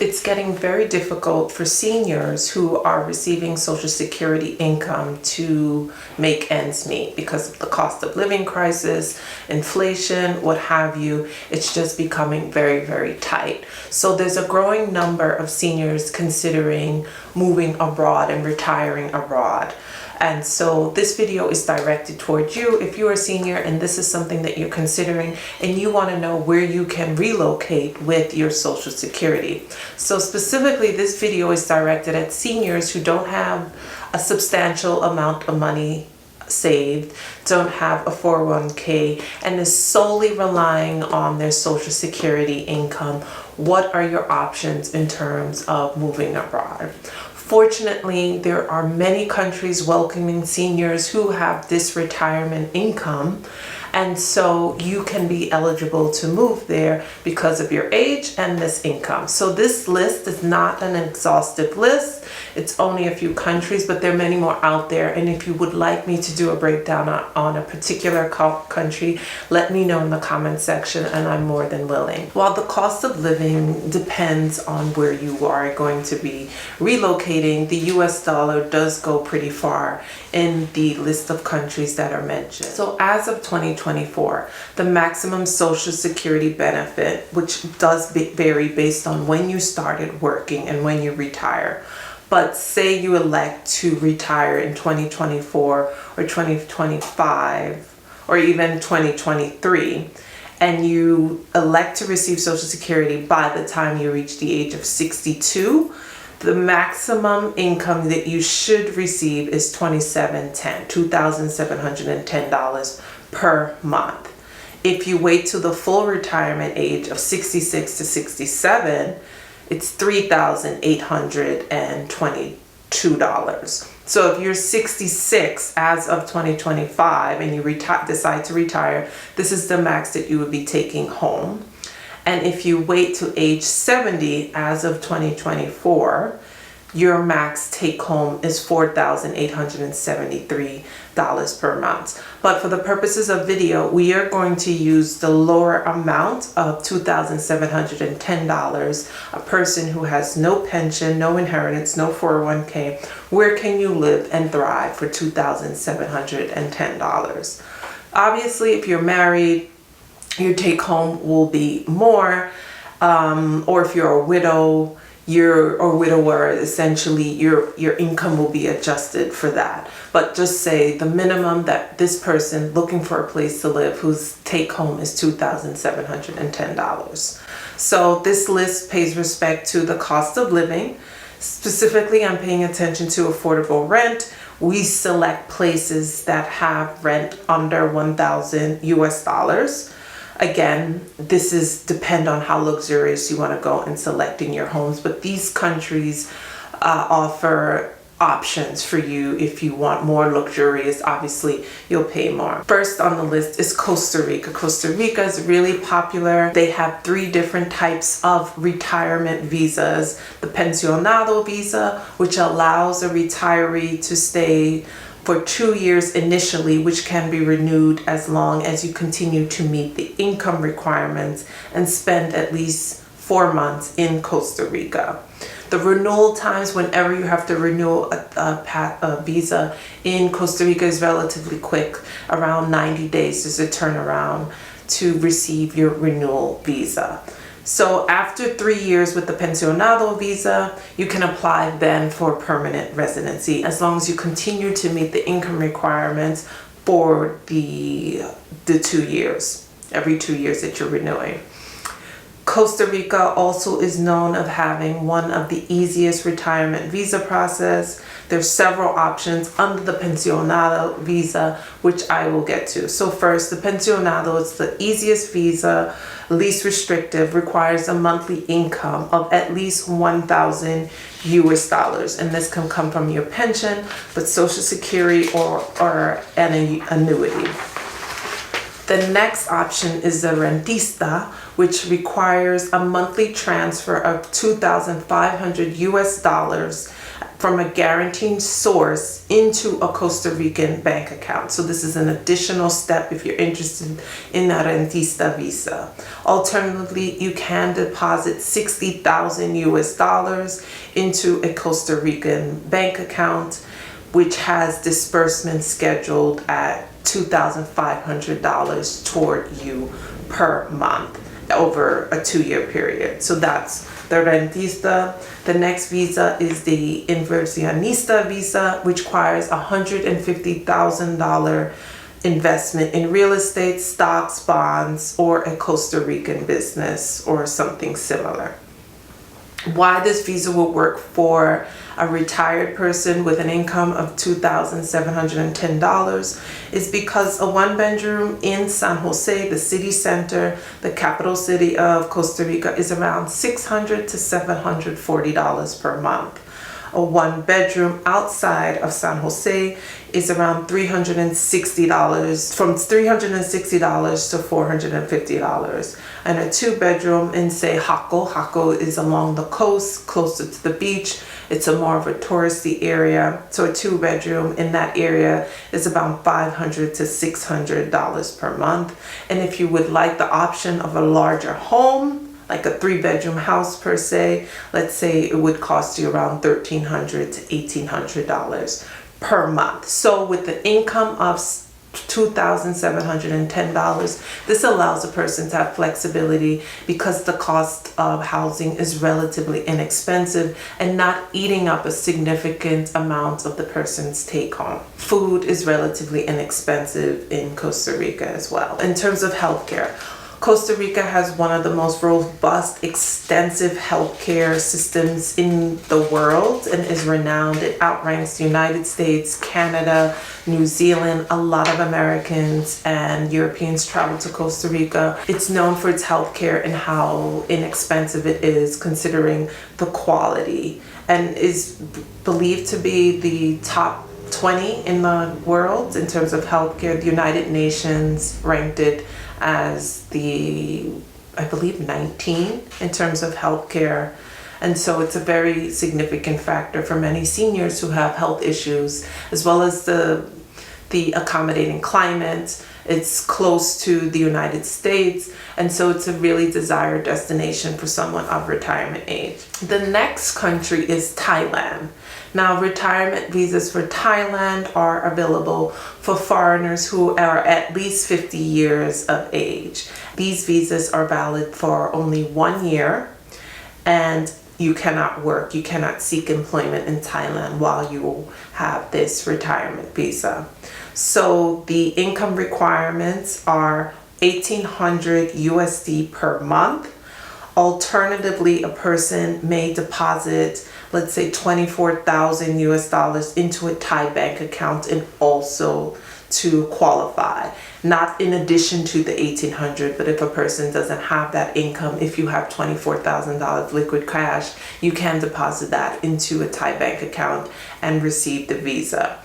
It's getting very difficult for seniors who are receiving Social Security income to make ends meet because of the cost of living crisis, inflation, what have you. It's just becoming very, very tight. So there's a growing number of seniors considering moving abroad and retiring abroad. And so this video is directed towards you if you're a senior and this is something that you're considering and you want to know where you can relocate with your Social Security. So specifically, this video is directed at seniors who don't have a substantial amount of money saved, don't have a 401k, and is solely relying on their Social Security income. What are your options in terms of moving abroad? Fortunately, there are many countries welcoming seniors who have this retirement income, and so you can be eligible to move there because of your age and this income. So this list is not an exhaustive list. It's only a few countries, but there are many more out there. And if you would like me to do a breakdown on a particular country, let me know in the comment section and I'm more than willing. While the cost of living depends on where you are going to be relocating, the US dollar does go pretty far in the list of countries that are mentioned. So as of 2024, the maximum Social Security benefit, which does vary based on when you started working and when you retire, but say you elect to retire in 2024 or 2025 or even 2023, and you elect to receive Social Security by the time you reach the age of 62, the maximum income that you should receive is $2,710 per month. If you wait till the full retirement age of 66 to 67, it's $3,822. So if you're 66 as of 2025 and you decide to retire, this is the max that you would be taking home. And if you wait to age 70 as of 2024, your max take home is $4,873 per month. But for the purposes of video, we are going to use the lower amount of $2,710. A person who has no pension, no inheritance, no 401k, where can you live and thrive for $2,710? Obviously, if you're married, your take home will be more, or if you're a widow, widower, essentially your income will be adjusted for that. But just say the minimum that this person looking for a place to live whose take home is $2,710. So this list pays respect to the cost of living. Specifically, I'm paying attention to affordable rent. We select places that have rent under $1,000 US. Again, this is depend on how luxurious you want to go in selecting your homes, but these countries offer options for you. If you want more luxurious, obviously you'll pay more. First on the list is Costa Rica. Costa Rica is really popular. They have 3 different types of retirement visas. The pensionado visa, which allows a retiree to stay for 2 years initially, which can be renewed as long as you continue to meet the income requirements and spend at least 4 months in Costa Rica. The renewal times, whenever you have to renew a visa in Costa Rica, is relatively quick. Around 90 days is a turnaround to receive your renewal visa. So after 3 years with the pensionado visa, you can apply then for permanent residency as long as you continue to meet the income requirements for the 2 years, every 2 years that you're renewing. Costa Rica also is known of having one of the easiest retirement visa process. There's several options under the pensionado visa, which I will get to. So first, the pensionado is the easiest visa, least restrictive, requires a monthly income of at least $1,000 US, and this can come from your pension, but Social Security or an annuity. The next option is the rentista, which requires a monthly transfer of $2,500 US from a guaranteed source into a Costa Rican bank account. So this is an additional step if you're interested in a rentista visa. Alternatively, you can deposit 60,000 US dollars into a Costa Rican bank account, which has disbursements scheduled at $2,500 toward you per month over a 2-year period. So that's the rentista. The next visa is the inversionista visa, which requires $150,000 investment in real estate, stocks, bonds, or a Costa Rican business or something similar. Why this visa will work for a retired person with an income of $2,710 is because a 1-bedroom in San Jose, the city center, the capital city of Costa Rica, is around $600 to $740 per month. A 1-bedroom outside of San Jose is around $360, from $360 to $450. And a 2-bedroom in, say, Jaco is along the coast, closer to the beach. It's a more of a touristy area. So a 2-bedroom in that area is about $500 to $600 per month. And if you would like the option of a larger home, like a 3-bedroom house per se, let's say it would cost you around $1,300 to $1,800 per month. So with the income of $2,710, this allows a person to have flexibility because the cost of housing is relatively inexpensive and not eating up a significant amount of the person's take home. Food is relatively inexpensive in Costa Rica as well. In terms of healthcare, Costa Rica has one of the most robust, extensive healthcare systems in the world and is renowned. It outranks the United States, Canada, New Zealand. A lot of Americans and Europeans travel to Costa Rica. It's known for its healthcare and how inexpensive it is considering the quality, and is believed to be the top 20 in the world in terms of healthcare. The United Nations ranked it as the, I believe, 19 in terms of healthcare. And so it's a very significant factor for many seniors who have health issues, as well as the accommodating climate. It's close to the United States, and so it's a really desired destination for someone of retirement age. The next country is Thailand. Now, retirement visas for Thailand are available for foreigners who are at least 50 years of age. These visas are valid for only 1 year, and you cannot work, you cannot seek employment in Thailand while you have this retirement visa. So the income requirements are 1,800 USD per month. Alternatively, a person may deposit, let's say, 24,000 US dollars into a Thai bank account and also to qualify. Not in addition to the 1,800, but if a person doesn't have that income, if you have $24,000 liquid cash, you can deposit that into a Thai bank account and receive the visa.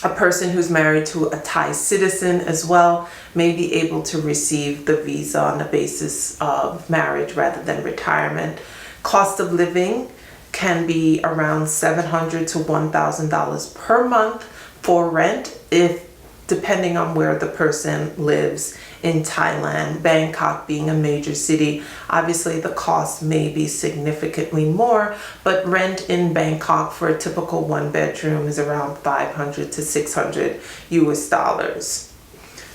A person who's married to a Thai citizen as well may be able to receive the visa on the basis of marriage rather than retirement. Cost of living can be around $700 to $1,000 per month for rent, if depending on where the person lives in Thailand. Bangkok being a major city, obviously the cost may be significantly more, but rent in Bangkok for a typical 1-bedroom is around $500 to $600 US dollars.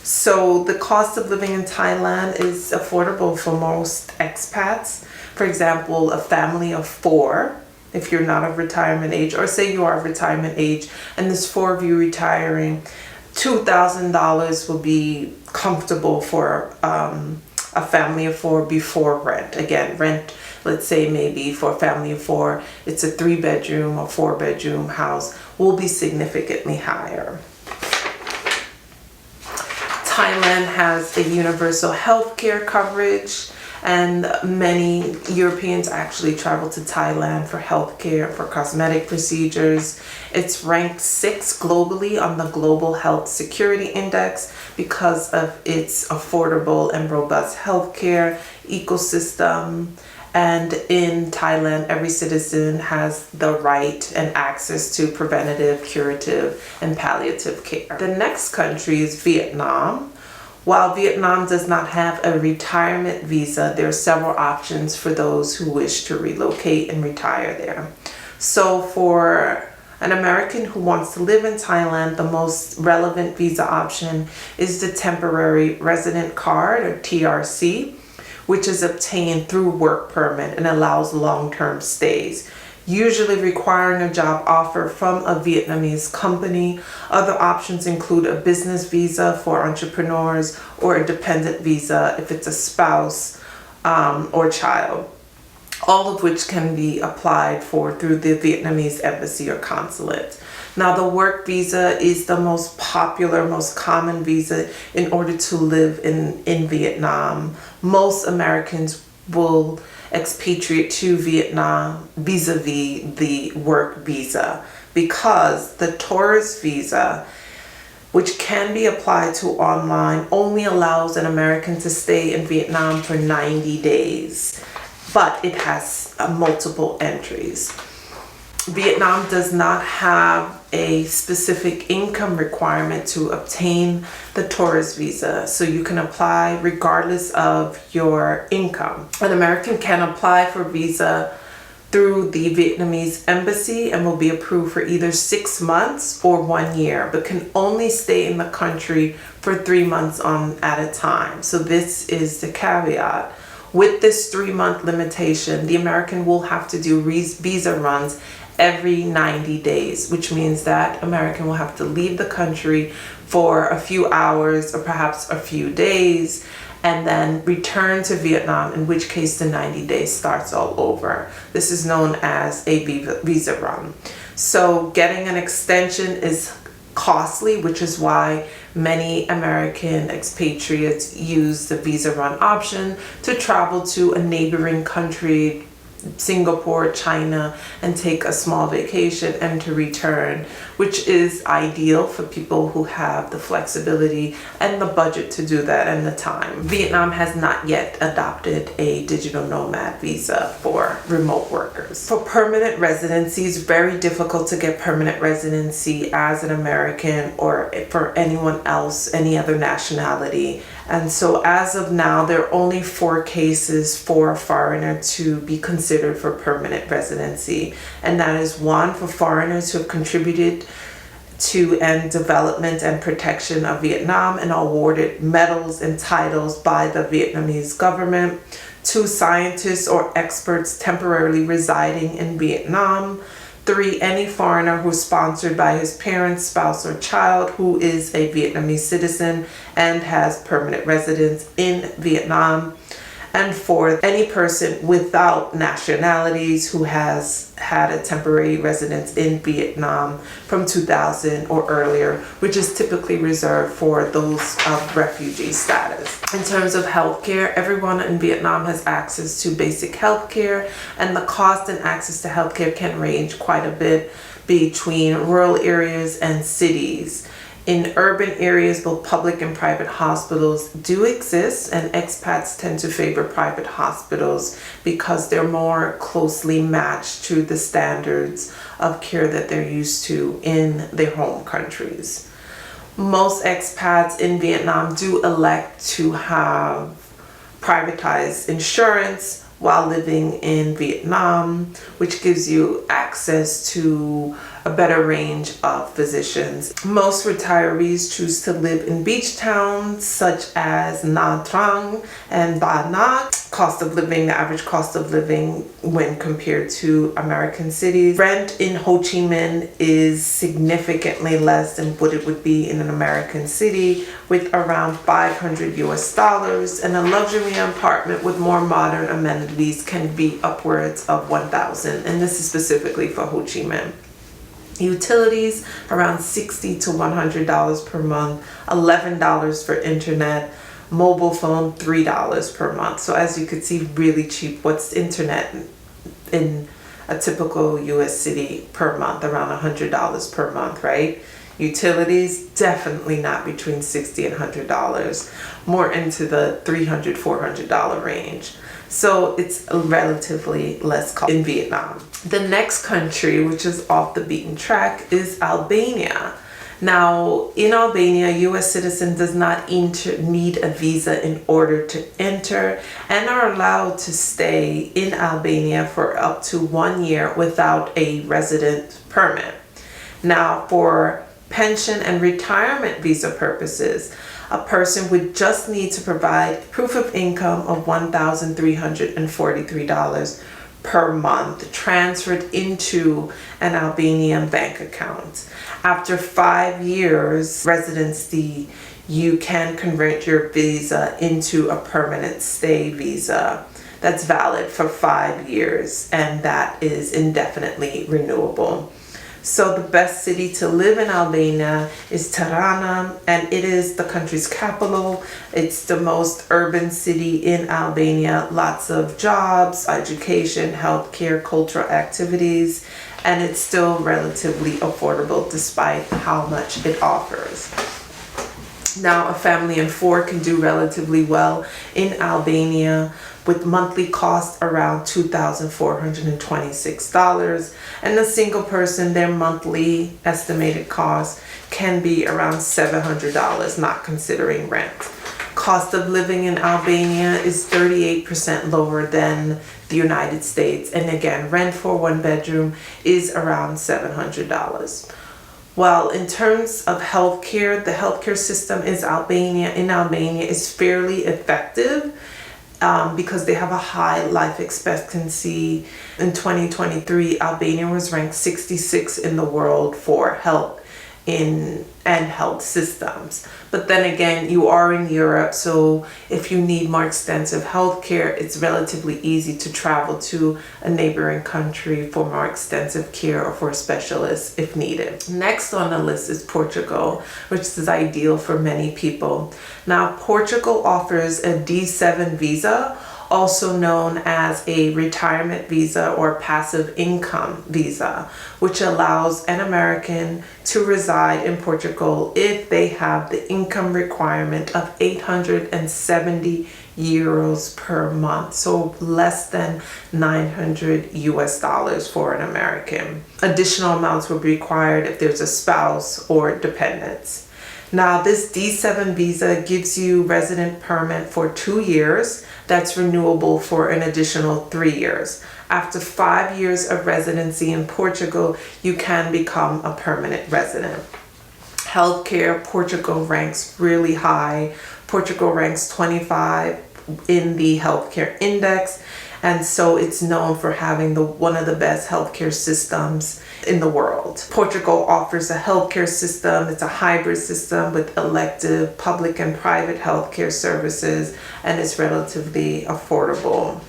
So the cost of living in Thailand is affordable for most expats. For example, a family of 4, if you're not of retirement age, or say you are of retirement age and there's 4 of you retiring, $2,000 will be comfortable for a family of 4 before rent. Again, rent, let's say maybe for a family of 4, it's a 3-bedroom or 4-bedroom house, will be significantly higher. Thailand has a universal health care coverage, and many Europeans actually travel to Thailand for healthcare, for cosmetic procedures. It's ranked 6th globally on the Global Health Security Index because of its affordable and robust healthcare ecosystem. And in Thailand, every citizen has the right and access to preventative, curative, and palliative care. The next country is Vietnam. While Vietnam does not have a retirement visa, there are several options for those who wish to relocate and retire there. So for an American who wants to live in Thailand, the most relevant visa option is the temporary resident card, or TRC, which is obtained through work permit and allows long-term stays, usually requiring a job offer from a Vietnamese company. Other options include a business visa for entrepreneurs or a dependent visa if it's a spouse or child, all of which can be applied for through the Vietnamese embassy or consulate. Now, the work visa is the most popular, most common visa in order to live in Vietnam. Most Americans will expatriate to Vietnam vis-a-vis the work visa, because the tourist visa, which can be applied to online, only allows an American to stay in Vietnam for 90 days, but it has multiple entries. Vietnam does not have a specific income requirement to obtain the tourist visa, so you can apply regardless of your income. An American can apply for visa through the Vietnamese embassy and will be approved for either 6 months or 1 year, but can only stay in the country for 3 months at a time. So this is the caveat. With this 3-month limitation, the American will have to do visa runs every 90 days, which means that American will have to leave the country for a few hours or perhaps a few days and then return to Vietnam, in which case the 90 days starts all over. This is known as a visa run. So getting an extension is costly, which is why many American expatriates use the visa run option to travel to a neighboring country, Singapore, China, and take a small vacation and to return, which is ideal for people who have the flexibility and the budget to do that and the time. Vietnam has not yet adopted a digital nomad visa for remote workers. For permanent residency, it's very difficult to get permanent residency as an American or for anyone else, any other nationality. And so as of now, there are only 4 cases for a foreigner to be considered for permanent residency. And that is 1, for foreigners who have contributed to end development and protection of Vietnam and awarded medals and titles by the Vietnamese government. 2, scientists or experts temporarily residing in Vietnam. 3, any foreigner who is sponsored by his parents, spouse, or child who is a Vietnamese citizen and has permanent residence in Vietnam. And 4, any person without nationalities who has had a temporary residence in Vietnam from 2000 or earlier, which is typically reserved for those of refugee status. In terms of healthcare, everyone in Vietnam has access to basic healthcare, and the cost and access to healthcare can range quite a bit between rural areas and cities. In urban areas, both public and private hospitals do exist, and expats tend to favor private hospitals because they're more closely matched to the standards of care that they're used to in their home countries. Most expats in Vietnam do elect to have privatized insurance while living in Vietnam, which gives you access to a better range of physicians. Most retirees choose to live in beach towns such as Nha Trang and Ba Na. The average cost of living when compared to American cities. Rent in Ho Chi Minh is significantly less than what it would be in an American city, with around $500 and a luxury apartment with more modern amenities can be upwards of $1,000, and this is specifically for Ho Chi Minh. Utilities around $60 to $100 per month, $11 for internet, mobile phone $3 per month. So as you can see, really cheap. What's internet in a typical US city per month? Around $100 per month, right? Utilities definitely not between $60 and $100, more into the $300, $400 range. So it's relatively less cost in Vietnam. The next country, which is off the beaten track, is Albania. Now, in Albania, U.S. citizen does not need a visa in order to enter and are allowed to stay in Albania for up to 1 year without a resident permit. Now, for pension and retirement visa purposes, a person would just need to provide proof of income of $1,343 per month transferred into an Albanian bank account. After 5 years residency, you can convert your visa into a permanent stay visa that's valid for 5 years, and that is indefinitely renewable. So the best city to live in Albania is Tirana, and it is the country's capital. It's the most urban city in Albania. Lots of jobs, education, healthcare, cultural activities, and it's still relatively affordable despite how much it offers. Now, a family of 4 can do relatively well in Albania with monthly cost around $2,426, and a single person, their monthly estimated cost can be around $700, not considering rent. Cost of living in Albania is 38% lower than the United States, and again, rent for 1 bedroom is around $700. Well, in terms of healthcare, the healthcare system in Albania is fairly effective because they have a high life expectancy. In 2023, Albania was ranked 66 in the world for health and health systems. But then again, you are in Europe, so if you need more extensive health care, it's relatively easy to travel to a neighboring country for more extensive care or for a specialist if needed. Next on the list is Portugal, which is ideal for many people. Now, Portugal offers a D7 visa, also known as a retirement visa or passive income visa, which allows an American to reside in Portugal if they have the income requirement of 870 euros per month, so less than 900 US dollars for an American. Additional amounts will be required if there's a spouse or dependents. Now, this D7 visa gives you resident permit for 2 years. That's renewable for an additional 3 years. After 5 years of residency in Portugal, you can become a permanent resident. Healthcare, Portugal ranks really high. Portugal ranks 25 in the healthcare index, and so it's known for having one of the best healthcare systems in the world. Portugal offers a healthcare system. It's a hybrid system with elective public and private healthcare services, and it's relatively affordable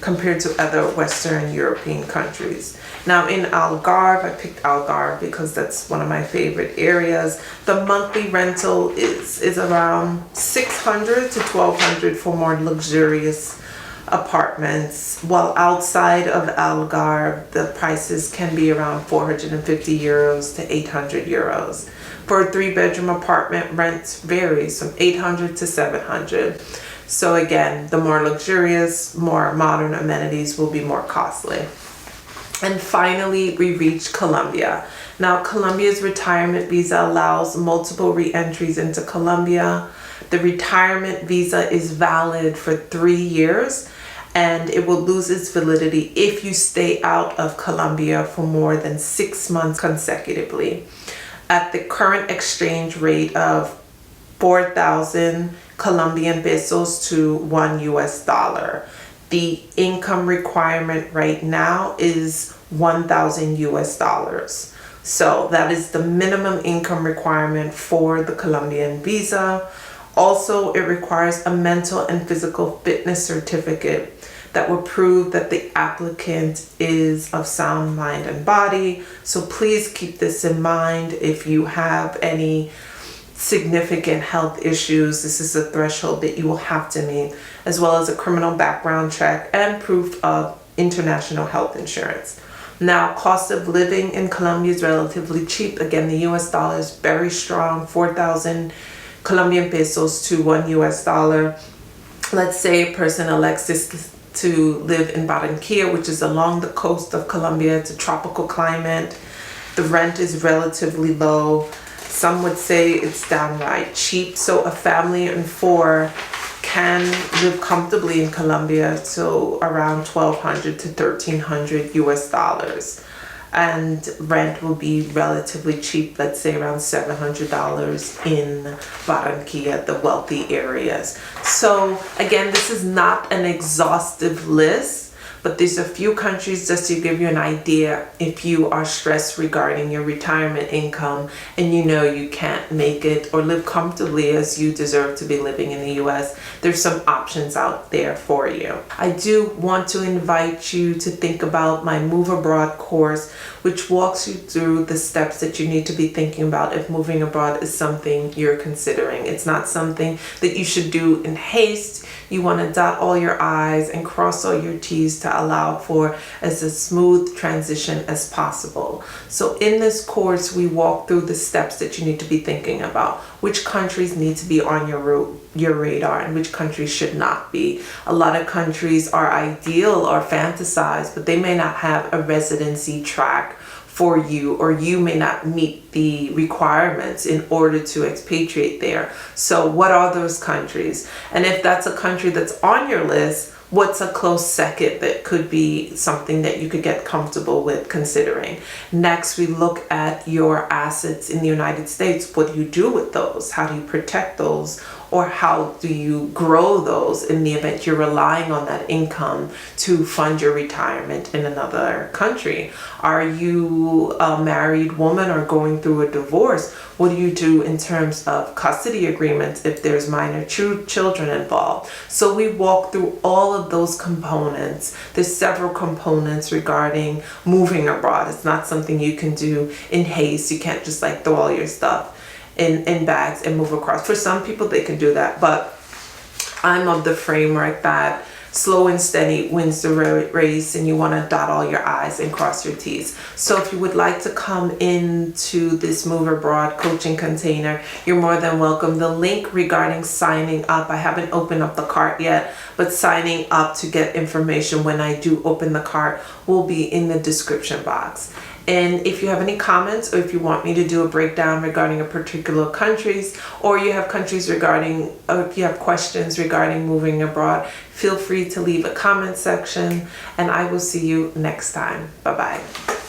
compared to other Western European countries. Now, in Algarve, I picked Algarve because that's one of my favorite areas. The monthly rental is around $600 to $1,200 for more luxurious apartments, while outside of Algarve, the prices can be around 450 euros to 800 euros. For a 3-bedroom apartment, rent varies from 800 to 700. So again, the more luxurious, more modern amenities will be more costly. And finally, we reach Colombia. Now, Colombia's retirement visa allows multiple re-entries into Colombia. The retirement visa is valid for 3 years, and it will lose its validity if you stay out of Colombia for more than 6 months consecutively. At the current exchange rate of 4,000 Colombian pesos to $1 US, the income requirement right now is 1,000 US dollars. So that is the minimum income requirement for the Colombian visa. Also, it requires a mental and physical fitness certificate that will prove that the applicant is of sound mind and body. So please keep this in mind. If you have any significant health issues, this is a threshold that you will have to meet, as well as a criminal background check and proof of international health insurance. Now, cost of living in Colombia is relatively cheap. Again, the US dollar is very strong, 4,000 Colombian pesos to $1 US. Let's say a person elects to live in Barranquilla, which is along the coast of Colombia. It's a tropical climate. The rent is relatively low. Some would say it's downright cheap. So a family of 4 can live comfortably in Colombia, so around $1,200 to $1,300 US. And rent will be relatively cheap, let's say around $700 in Barranquilla, the wealthy areas. So again, this is not an exhaustive list, but there's a few countries just to give you an idea if you are stressed regarding your retirement income and you know you can't make it or live comfortably as you deserve to be living in the US. There's some options out there for you. I do want to invite you to think about my Move Abroad course, which walks you through the steps that you need to be thinking about if moving abroad is something you're considering. It's not something that you should do in haste. You want to dot all your I's and cross all your T's to allow for as a smooth transition as possible. So in this course, we walk through the steps that you need to be thinking about. Which countries need to be on your radar and which countries should not be. A lot of countries are ideal or fantasized, but they may not have a residency track for you, or you may not meet the requirements in order to expatriate there. So what are those countries? And if that's a country that's on your list, what's a close second that could be something that you could get comfortable with considering? Next, we look at your assets in the United States. What do you do with those? How do you protect those? Or how do you grow those in the event you're relying on that income to fund your retirement in another country? Are you a married woman or going through a divorce? What do you do in terms of custody agreements if there's minor children involved? So we walk through all of those components. There's several components regarding moving abroad. It's not something you can do in haste. You can't just like throw all your stuff in bags and move across. For some people they can do that, but I'm of the framework that slow and steady wins the race, and you want to dot all your I's and cross your T's. So if you would like to come into this Move Abroad coaching container, you're more than welcome. The link regarding signing up, I haven't opened up the cart yet, but signing up to get information when I do open the cart will be in the description box. And if you have any comments, or if you want me to do a breakdown regarding a particular countries, or you have countries regarding, or if you have questions regarding moving abroad, feel free to leave a comment section, and I will see you next time. Bye-bye.